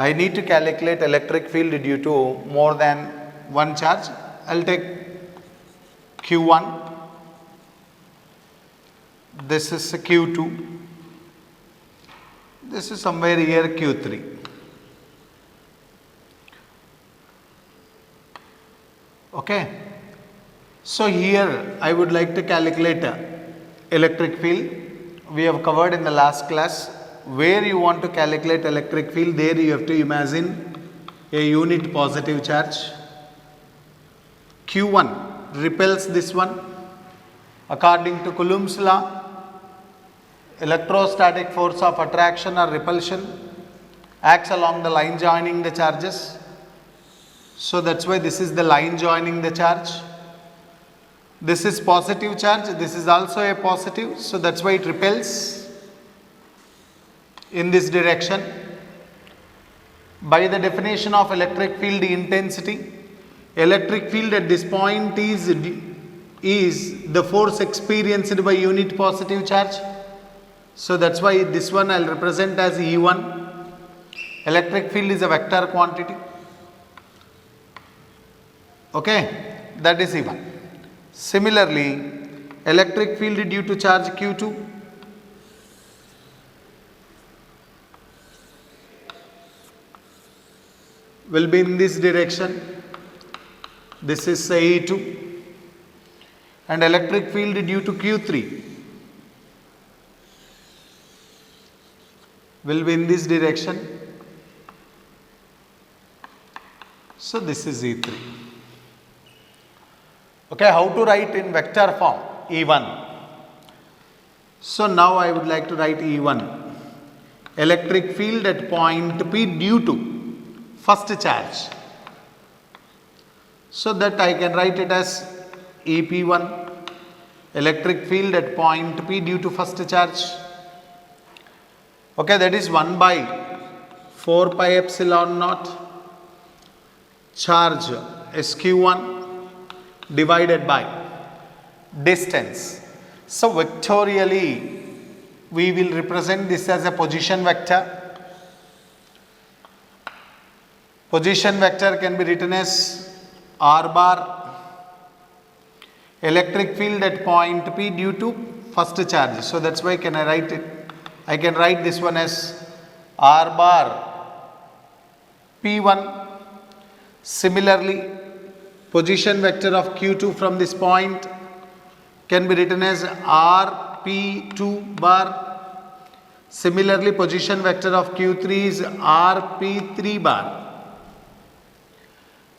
I need to calculate electric field due to more than one charge. I'll take Q1, this is Q2, this is somewhere here Q3. Okay, so here I would like to calculate electric field. We have covered in the last class. Where you want to calculate electric field, there you have to imagine a unit positive charge. Q1 repels this one. According to Coulomb's law, electrostatic force of attraction or repulsion acts along the line joining the charges. So that's why this is the line joining the charge. This is positive charge, this is also a positive, so that's why it repels in this direction. By the definition of electric field intensity, electric field at this point is the force experienced by unit positive charge. So that's why this one I'll represent as E1. Electric field is a vector quantity. Okay, that is E1. Similarly, electric field due to charge Q2 will be in this direction. This is E2. And electric field due to Q3 will be in this direction. So this is E3. Okay, how to write in vector form? E1. So now I would like to write E1. Electric field at point P due to first charge. So that I can write it as EP1. Electric field at point P due to first charge. Okay, that is 1 by 4 pi epsilon naught charge SQ1 divided by distance. So vectorially we will represent this as a position vector. Position vector can be written as R bar, electric field at point P due to first charge. So that's why can I write it? I can write this one as R bar P1. Similarly, position vector of Q2 from this point can be written as RP2 bar. Similarly, position vector of Q3 is RP3 bar.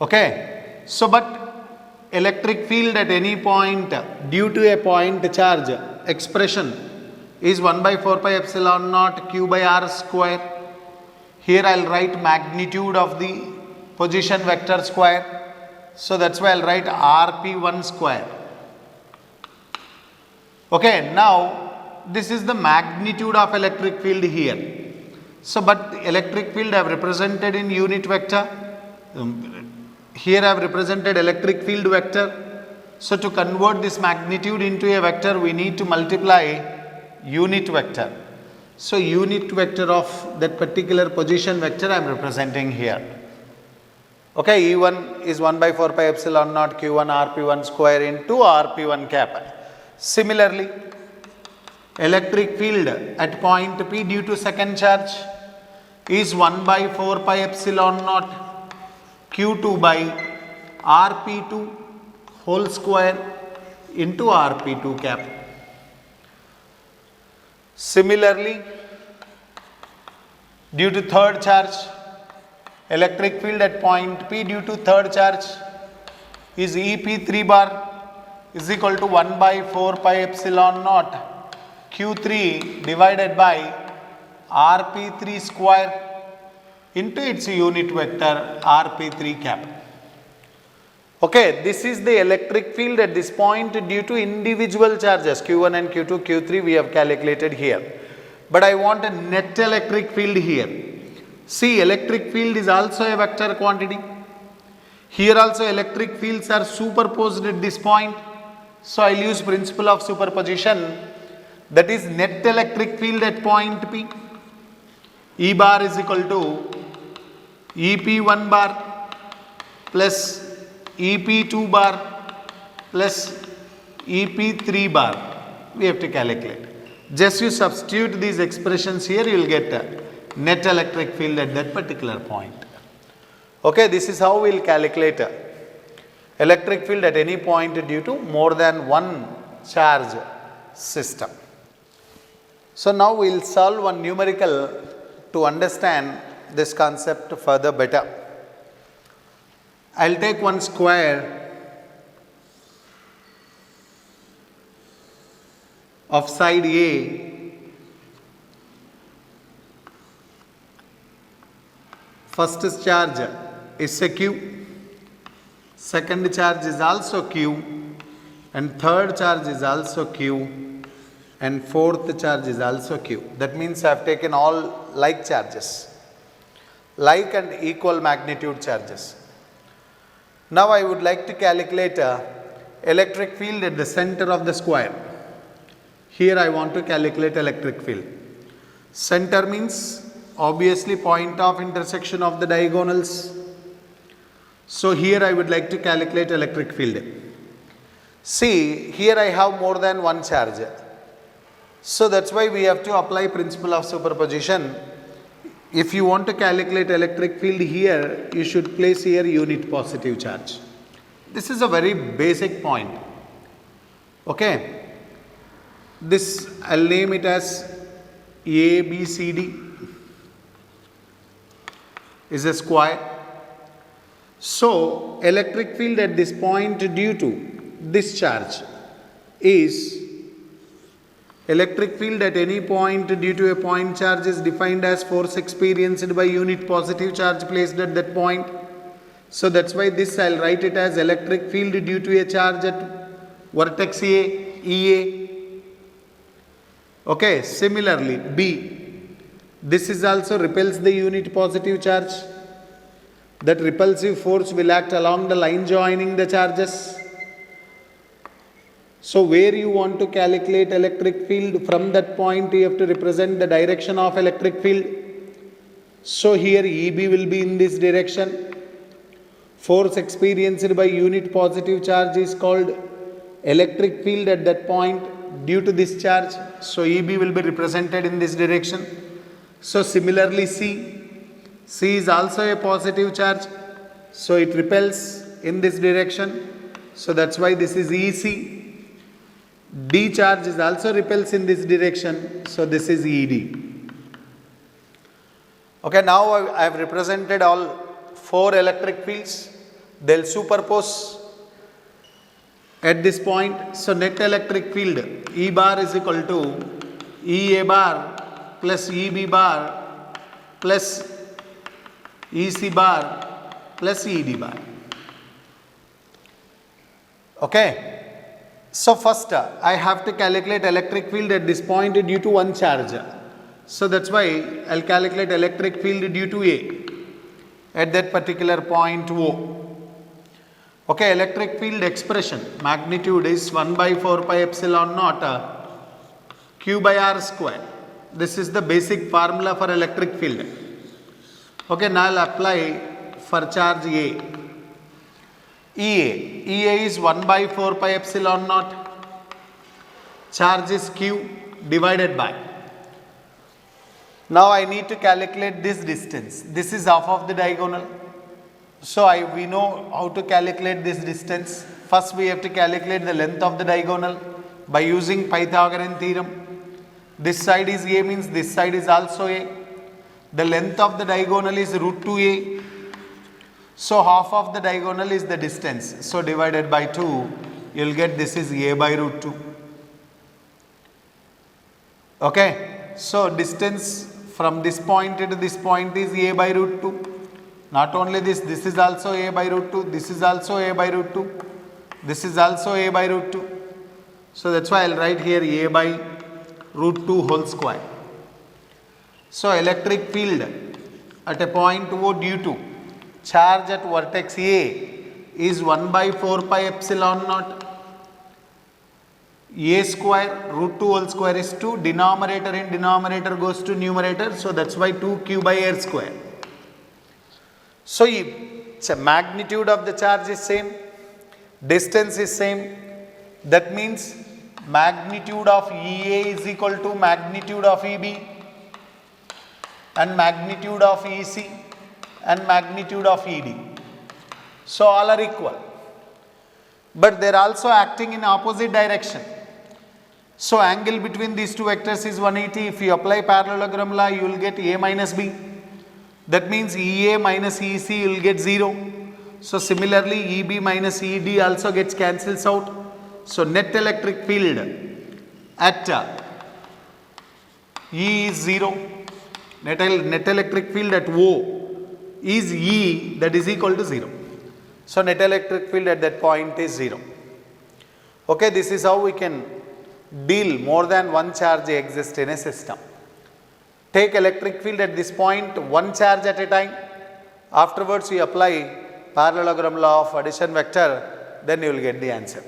Okay, so but electric field at any point due to a point charge expression is 1 by 4 pi epsilon naught Q by R square. Here I will write magnitude of the position vector square. So that's why I'll write RP1 square. Okay, now this is the magnitude of electric field here. So but electric field I have represented in unit vector. Here I have represented electric field vector. So to convert this magnitude into a vector, we need to multiply unit vector. So unit vector of that particular position vector I am representing here. Okay, E1 is 1 by 4 pi epsilon naught Q1 RP1 square into RP1 cap. Similarly, electric field at point P due to second charge is 1 by 4 pi epsilon naught Q2 by RP2 whole square into RP2 cap. Similarly, due to third charge, electric field at point P due to third charge is EP3 bar is equal to 1 by 4 pi epsilon naught Q3 divided by RP3 square into its unit vector RP3 cap. Okay, this is the electric field at this point due to individual charges Q1 and Q2, Q3 we have calculated here. But I want a net electric field here. See, electric field is also a vector quantity. Here also electric fields are superposed at this point. So I will use principle of superposition, that is net electric field at point P. E bar is equal to EP1 bar plus EP2 bar plus EP3 bar. We have to calculate. Just you substitute these expressions here, you will get net electric field at that particular point. Okay, this is how we will calculate electric field at any point due to more than one charge system. So now we will solve one numerical to understand this concept further better. I will take one square of side A. First charge is a Q, second charge is also Q, and third charge is also Q, and fourth charge is also Q. That means I have taken all like charges, like and equal magnitude charges. Now I would like to calculate electric field at the center of the square. Here I want to calculate electric field. Center means obviously point of intersection of the diagonals. So here I would like to calculate electric field. See, here I have more than one charge. So that's why we have to apply principle of superposition. If you want to calculate electric field here, you should place here unit positive charge. This is a very basic point. Okay. This I'll name it as A, B, C, D is a square. So electric field at this point due to this charge is electric field at any point due to a point charge is defined as force experienced by unit positive charge placed at that point. So that's why this I'll write it as electric field due to a charge at vertex A, EA. Okay, similarly B, this is also repels the unit positive charge. That repulsive force will act along the line joining the charges. So where you want to calculate electric field, from that point you have to represent the direction of electric field. So here EB will be in this direction. Force experienced by unit positive charge is called electric field at that point due to this charge. So EB will be represented in this direction. So similarly C is also a positive charge. So it repels in this direction. So that's why this is EC. D charge is also repels in this direction. So this is ED. Okay, now I have represented all four electric fields. They'll superpose at this point. So net electric field E bar is equal to EA bar plus EB bar plus EC bar plus ED bar. Okay. So first I have to calculate electric field at this point due to one charge. So that's why I'll calculate electric field due to A at that particular point O. Okay, electric field expression magnitude is 1 by 4 pi epsilon naught Q by R square. This is the basic formula for electric field. Okay, now I'll apply for charge A. EA is 1 by 4 pi epsilon naught. Charge is Q divided by. Now I need to calculate this distance. This is half of the diagonal. So we know how to calculate this distance. First we have to calculate the length of the diagonal by using Pythagorean theorem. This side is A means this side is also A. The length of the diagonal is root 2A. So half of the diagonal is the distance. So divided by 2, you will get this is A by root 2. Okay. So distance from this point to this point is A by root 2. Not only this is also A by root 2. This is also A by root 2. This is also A by root 2. So that's why I will write here A by root 2 whole square. So electric field at a point O due to charge at vertex A is 1 by 4 pi epsilon naught. A square root 2 whole square is 2. Denominator in denominator goes to numerator. So that's why 2 Q by R square. So magnitude of the charge is same, distance is same. That means magnitude of EA is equal to magnitude of EB, and magnitude of EC and magnitude of ED. So all are equal, but they are also acting in opposite direction. So angle between these two vectors is 180. If you apply parallelogram law, you will get A minus B. That means EA minus EC you will get 0. So similarly EB minus ED also gets cancels out. So net electric field at E is 0. Net electric field at O is E, that is equal to 0. So net electric field at that point is 0. Okay, this is how we can deal more than one charge exists in a system. Take electric field at this point, one charge at a time. Afterwards we apply parallelogram law of addition vector, then you will get the answer.